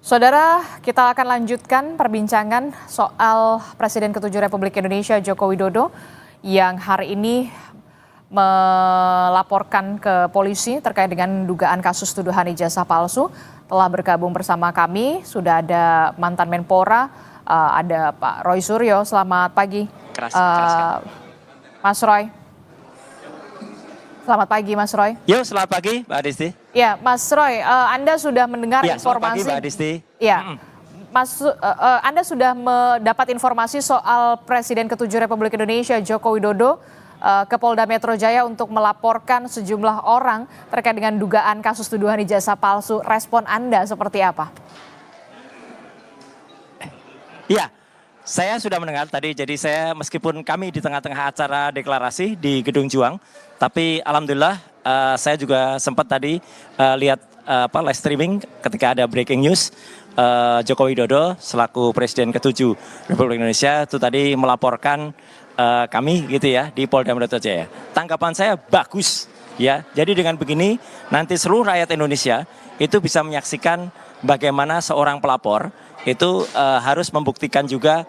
Saudara, kita akan lanjutkan perbincangan soal Presiden ke-7 Republik Indonesia Joko Widodo yang hari ini melaporkan ke polisi terkait dengan dugaan kasus tuduhan ijazah palsu. Telah bergabung bersama kami, sudah ada mantan Menpora, ada Pak Roy Suryo. Selamat pagi, Mas Roy. Selamat pagi, Mas Roy. Yo, selamat pagi, Mbak Adisti. Ya, Mas Roy, Anda sudah mendengar informasi. Selamat pagi, Mbak Adisti. Ya, Anda sudah mendapat informasi soal Presiden ke-7 Republik Indonesia Joko Widodo ke Polda Metro Jaya untuk melaporkan sejumlah orang terkait dengan dugaan kasus tuduhan ijazah palsu. Respon Anda seperti apa? Ya, saya sudah mendengar tadi, jadi saya meskipun kami di tengah-tengah acara deklarasi di Gedung Juang, tapi alhamdulillah saya juga sempat tadi lihat live streaming ketika ada breaking news Joko Widodo selaku Presiden ke-7 Republik Indonesia itu tadi melaporkan kami gitu ya di Polda Metro Jaya. Tanggapan saya bagus ya. Jadi dengan begini nanti seluruh rakyat Indonesia itu bisa menyaksikan bagaimana seorang pelapor itu harus membuktikan juga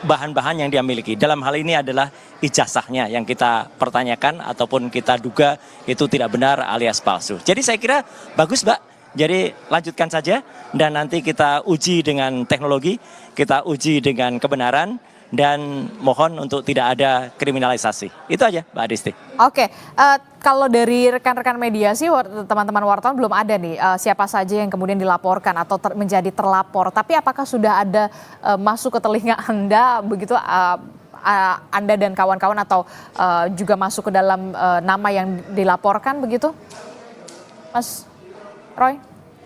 bahan-bahan yang dia miliki. Dalam hal ini adalah ijazahnya yang kita pertanyakan ataupun kita duga itu tidak benar alias palsu. Jadi saya kira bagus, Mbak. Jadi lanjutkan saja dan nanti kita uji dengan teknologi, kita uji dengan kebenaran dan mohon untuk tidak ada kriminalisasi. Itu aja, Mbak Adisti. Oke, kalau dari rekan-rekan media sih teman-teman wartawan belum ada nih siapa saja yang kemudian dilaporkan atau menjadi terlapor. Tapi apakah sudah ada masuk ke telinga Anda begitu Anda dan kawan-kawan atau juga masuk ke dalam nama yang dilaporkan begitu, Mas Roy?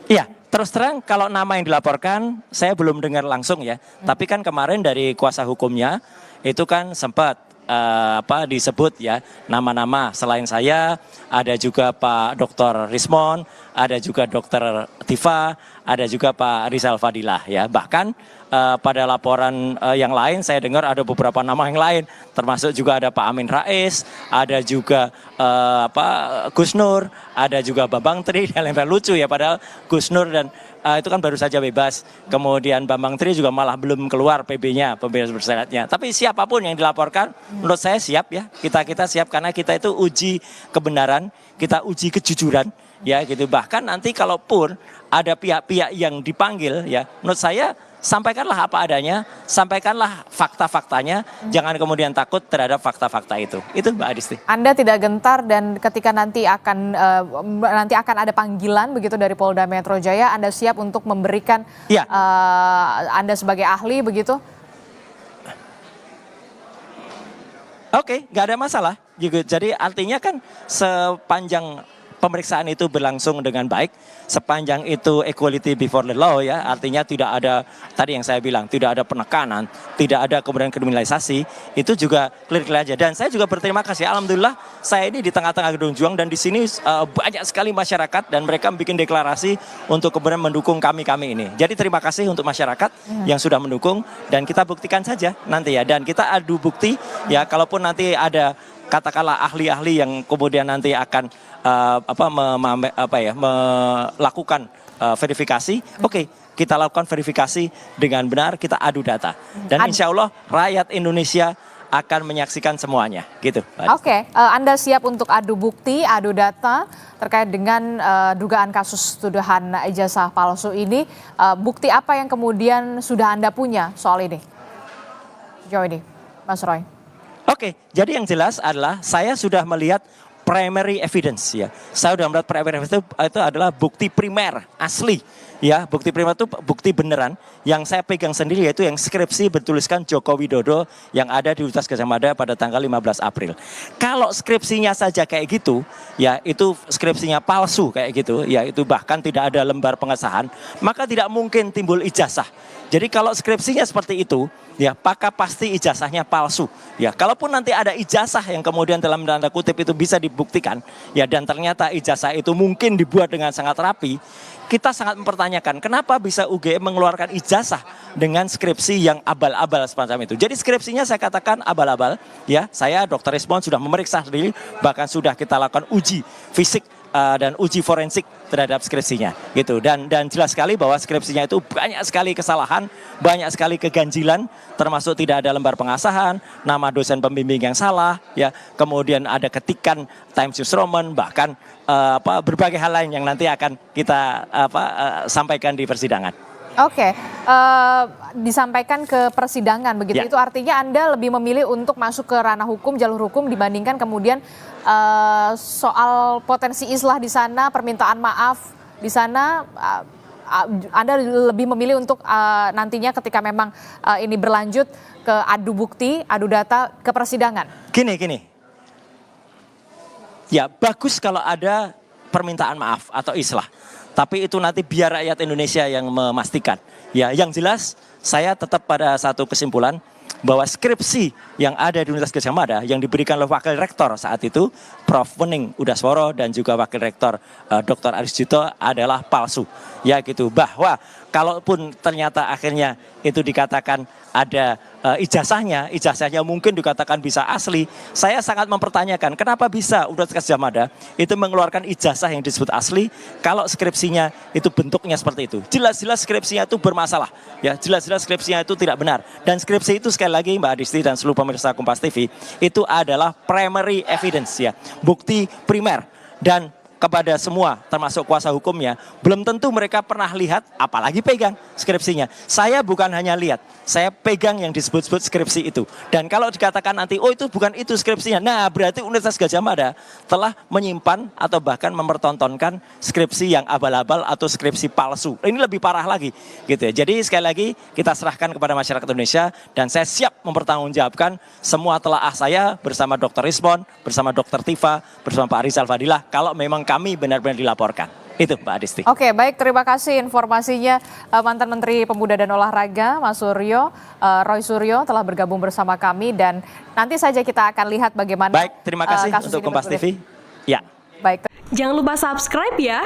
Iya, terus terang kalau nama yang dilaporkan saya belum dengar langsung ya. Tapi kan kemarin dari kuasa hukumnya itu kan sempat disebut ya nama-nama selain saya, ada juga Pak Dr. Rismon, ada juga Dr. Tifa, ada juga Pak Rizal Fadilah ya. Bahkan pada laporan yang lain saya dengar ada beberapa nama yang lain, termasuk juga ada Pak Amin Rais, ada juga Gus Nur, ada juga Bambang Tri dan lain-lain. Lucu ya, padahal Gus Nur dan itu kan baru saja bebas. Kemudian Bambang Tri juga malah belum keluar PB-nya, pembebasan bersyaratnya. Tapi siapapun yang dilaporkan, menurut saya siap ya. Kita siap karena kita itu uji kebenaran, kita uji kejujuran ya gitu. Bahkan nanti kalaupun ada pihak-pihak yang dipanggil ya, menurut saya sampaikanlah apa adanya, sampaikanlah fakta-faktanya, jangan kemudian takut terhadap fakta-fakta itu. Itu Mbak Adisti. Anda tidak gentar dan ketika nanti akan ada panggilan begitu dari Polda Metro Jaya, Anda siap untuk memberikan ya. Anda sebagai ahli begitu? Oke, nggak ada masalah. Jadi artinya kan sepanjang pemeriksaan itu berlangsung dengan baik, sepanjang itu equality before the law ya, artinya tidak ada, tadi yang saya bilang, tidak ada penekanan, tidak ada kemudian kriminalisasi, itu juga clear aja. Dan saya juga berterima kasih, alhamdulillah saya ini di tengah-tengah Gedung Juang dan di sini banyak sekali masyarakat dan mereka bikin deklarasi untuk kemudian mendukung kami ini. Jadi terima kasih untuk masyarakat yang sudah mendukung dan kita buktikan saja nanti ya, dan kita adu bukti ya, kalaupun nanti ada katakanlah ahli-ahli yang kemudian nanti akan melakukan verifikasi, oke, kita lakukan verifikasi dengan benar, kita adu data. Dan insya Allah rakyat Indonesia akan menyaksikan semuanya, gitu. Oke, Anda siap untuk adu bukti, adu data terkait dengan dugaan kasus tuduhan ijazah palsu ini. Bukti apa yang kemudian sudah Anda punya soal ini? Sejauh ini, Mas Roy. Oke, jadi yang jelas adalah saya sudah melihat primary evidence ya. Saya sudah melihat primary evidence itu adalah bukti primer asli ya. Bukti primer itu bukti beneran yang saya pegang sendiri, yaitu yang skripsi bertuliskan Joko Widodo yang ada di Universitas Gadjah Mada pada tanggal 15 April. Kalau skripsinya saja kayak gitu ya, itu skripsinya palsu kayak gitu ya, itu bahkan tidak ada lembar pengesahan, maka tidak mungkin timbul ijazah. Jadi kalau skripsinya seperti itu ya, maka pasti ijazahnya palsu ya. Kalaupun nanti ada ijazah yang kemudian dalam tanda kutip itu bisa dibuktikan ya, dan ternyata ijazah itu mungkin dibuat dengan sangat rapi, kita sangat mempertanyakan kenapa bisa UGM mengeluarkan ijazah dengan skripsi yang abal-abal semacam itu. Jadi skripsinya saya katakan abal-abal ya. Saya Dr. Rismon sudah memeriksa sendiri, bahkan sudah kita lakukan uji fisik dan uji forensik terhadap skripsinya gitu, dan jelas sekali bahwa skripsinya itu banyak sekali kesalahan, banyak sekali keganjilan, termasuk tidak ada lembar pengasahan, nama dosen pembimbing yang salah ya, kemudian ada ketikan Times New Roman, bahkan berbagai hal lain yang nanti akan kita sampaikan di persidangan. Oke, disampaikan ke persidangan begitu. Ya. Itu artinya Anda lebih memilih untuk masuk ke ranah hukum, jalur hukum dibandingkan kemudian soal potensi islah di sana, permintaan maaf di sana. Anda lebih memilih untuk nantinya ketika memang ini berlanjut ke adu bukti, adu data ke persidangan. Gini. Ya, bagus kalau ada permintaan maaf atau islah. Tapi itu nanti biar rakyat Indonesia yang memastikan. Ya, yang jelas saya tetap pada satu kesimpulan bahwa skripsi yang ada di Universitas Gadjah Mada yang diberikan oleh Wakil Rektor saat itu, Prof. Wening Udasworo, dan juga Wakil Rektor Dr. Aris Juto adalah palsu. Ya gitu, bahwa kalaupun ternyata akhirnya itu dikatakan ada ijazahnya mungkin dikatakan bisa asli. Saya sangat mempertanyakan kenapa bisa Universitas Gadjah Mada itu mengeluarkan ijazah yang disebut asli kalau skripsinya itu bentuknya seperti itu. Jelas-jelas skripsinya itu bermasalah. Ya, jelas-jelas skripsinya itu tidak benar. Dan skripsi itu sekali lagi Mbak Adisti dan seluruh pemirsa Kompas TV itu adalah primary evidence ya, bukti primer, dan kepada semua termasuk kuasa hukumnya belum tentu mereka pernah lihat apalagi pegang skripsinya. Saya bukan hanya lihat, saya pegang yang disebut-sebut skripsi itu. Dan kalau dikatakan nanti oh itu bukan itu skripsinya, nah berarti Universitas Gadjah Mada telah menyimpan atau bahkan mempertontonkan skripsi yang abal-abal atau skripsi palsu. Ini lebih parah lagi gitu ya. Jadi sekali lagi kita serahkan kepada masyarakat Indonesia, dan saya siap mempertanggungjawabkan semua telaah saya bersama Dr. Rismon, bersama Dr. Tifa, bersama Pak Rizal Fadilah kalau memang kami benar-benar dilaporkan. Itu Mbak Adisti. Oke, baik, terima kasih informasinya mantan Menteri Pemuda dan Olahraga Mas Suryo, Roy Suryo telah bergabung bersama kami, dan nanti saja kita akan lihat bagaimana. Baik, terima kasih untuk Kompas TV. Ya. Baik. Jangan lupa subscribe ya.